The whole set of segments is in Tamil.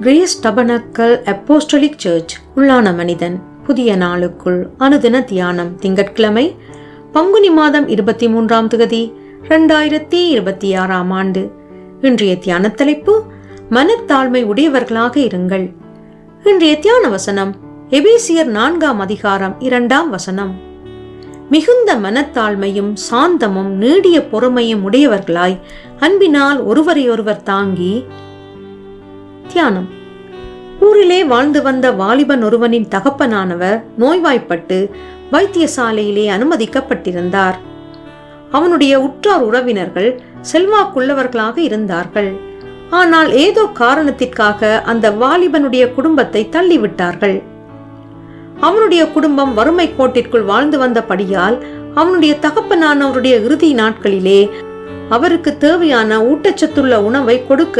கிரேஸ் டபனக்கல் அப்போஸ்டலிக் சர்ச் உள்ளான மனிதன் புதிய நாளுக்குள் அனுதின தியானம். திங்கட்கிழமை பங்குனி மாதம் 23ஆம் தேதி 2026ஆம் ஆண்டு. இன்றைய தியான தலைப்பு மனத்தாழ்மை உடையவர்களாக இருங்கள். இன்றைய தியான வசனம் எபேசியர் 4ஆம் அதிகாரம் 2ஆம் வசனம். மிகுந்த மனத்தாழ்மையும் சாந்தமும் நீடிய பொறுமையும் உடையவர்களாய் அன்பினால் ஒருவரையொருவர் தாங்கி. தியானம். ஊரிலே வாழ்ந்து வந்த வாலிபன் ஒருவனின் தகப்பனானவர் நோய்வாய்ப்பட்டு வைத்தியசாலையிலே அனுமதிக்கப்பட்டிருந்தார். அவனுடைய உற்றார் உறவினர்கள் செல்வாக்குள்ளவர்களாக இருந்தார்கள். ஆனால் ஏதோ காரணத்திற்காக அந்த வாலிபனுடைய குடும்பத்தை தள்ளிவிட்டார்கள். அவனுடைய குடும்பம் வறுமை கோட்டிற்குள் வாழ்ந்து வந்தபடியால் அவனுடைய தகப்பனானவருடைய இறுதி நாட்களிலே அவருக்கு தேவையான ஊட்டச்சத்துள்ள உணவை கொடுக்க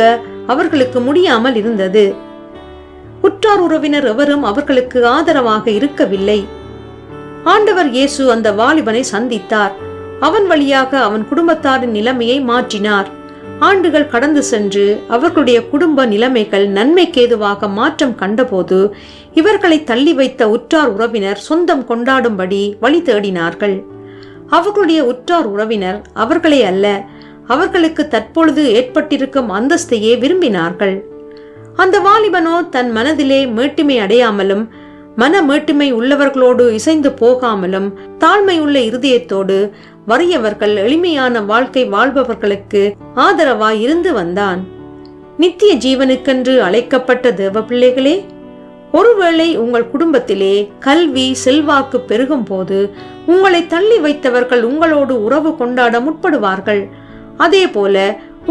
அவர்களுக்கு முடியாமல் இருந்தது. உற்றார் உறவினர் எவரும் அவர்களுக்கு ஆதரவாக இருக்கவில்லை. ஆண்டவர் இயேசு அந்த வாலிபனை சந்தித்தார். அவன் வழியாக அவன் குடும்பத்தாரின் நிலைமையை மாற்றினார். ஆண்டுகள் கடந்து சென்று அவர்களுடைய குடும்ப நிலைமைகள் நன்மைக்கேதுவாக மாற்றம் கண்டபோது இவர்களை தள்ளி வைத்த உற்றார் உறவினர் சொந்தம் கொண்டாடும்படி வழி தேடினார்கள். அவர்களுடைய உற்றார் உறவினர் அவர்களே அல்ல, அவர்களுக்கு தற்பொழுது ஏற்பட்டிருக்கும் அந்தஸ்தையே விரும்பினார்கள். அந்த வாலிபனோ தன் மனதிலே மேட்டிமை அடையாமலும் மன மேட்டிமை உள்ளவர்களோடு இசைந்து போகாமலும் தாழ்மையுள்ள இருதயத்தோடு வறியவர்கள் எளிமையான வாழ்க்கை வாழ்பவர்களுக்கு ஆதரவாய் இருந்து வந்தான். நித்திய ஜீவனுக்கென்று அழைக்கப்பட்ட தேவ பிள்ளைகளே, ஒருவேளை உங்கள் குடும்பத்திலே கல்வி செல்வாக்கு பெருகும் போது உங்களை தள்ளி வைத்தவர்கள் உங்களோடு உறவு கொண்டாட முற்படுவார்கள். அதே போல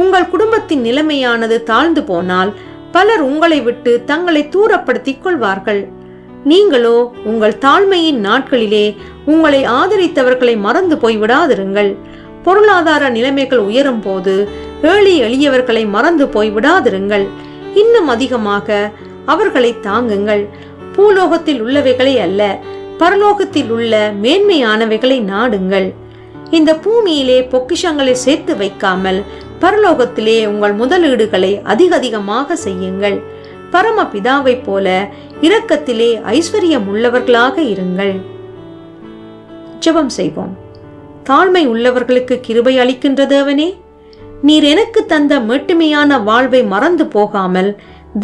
உங்கள் குடும்பத்தின் நிலைமையானது தாழ்ந்து போனால் பலர் உங்களை விட்டு தங்களை தூரப்படுத்திக் கொள்வார்கள். நீங்களோ உங்கள் தாழ்மையின் நாட்களிலே உங்களை ஆதரித்தவர்களை மறந்து போய் விடாதிருங்கள். பொருளாதார நிலைமைகள் உயரும் போது ஏழை எளியவர்களை மறந்து போய் விடாதிருங்கள். இன்னும் அதிகமாக அவர்களை தாங்குங்கள். பூலோகத்தில் உள்ளவைகளை அல்ல, பரலோகத்தில் உள்ள மேன்மையானவைகளை நாடுங்கள். இந்த பூமியிலே பொக்கிஷங்களை சேர்த்து வைக்காமல் பரலோகத்திலே உங்கள் முதலீடுகளை அதிகமாக செய்யுங்கள். பரமபிதாவை போல இரக்கத்திலே ஐஸ்வர்யம் உள்ளவர்களாக இருங்கள். ஜெபம் செய்வோம். தாழ்மை உள்ளவர்களுக்கு கிருபை அளிக்கின்ற தேவனே, நீர் எனக்கு தந்த மேட்டுமையான வாழ்வை மறந்து போகாமல்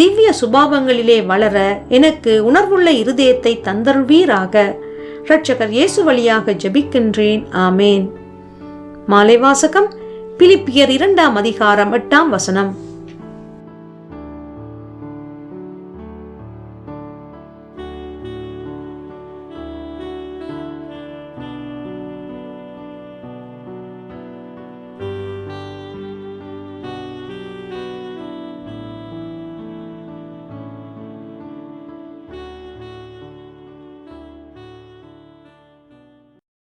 திவ்ய சுபாவங்களிலே வளர எனக்கு உணர்வுள்ள இருதயத்தை தந்தருள்வீராக. இரட்சகர் இயேசு வழியாக ஜெபிக்கின்றேன். ஆமேன். மாலை வாசகம் பிலிப்பியர் 2ஆம் அதிகாரம் 8ஆம் வசனம்.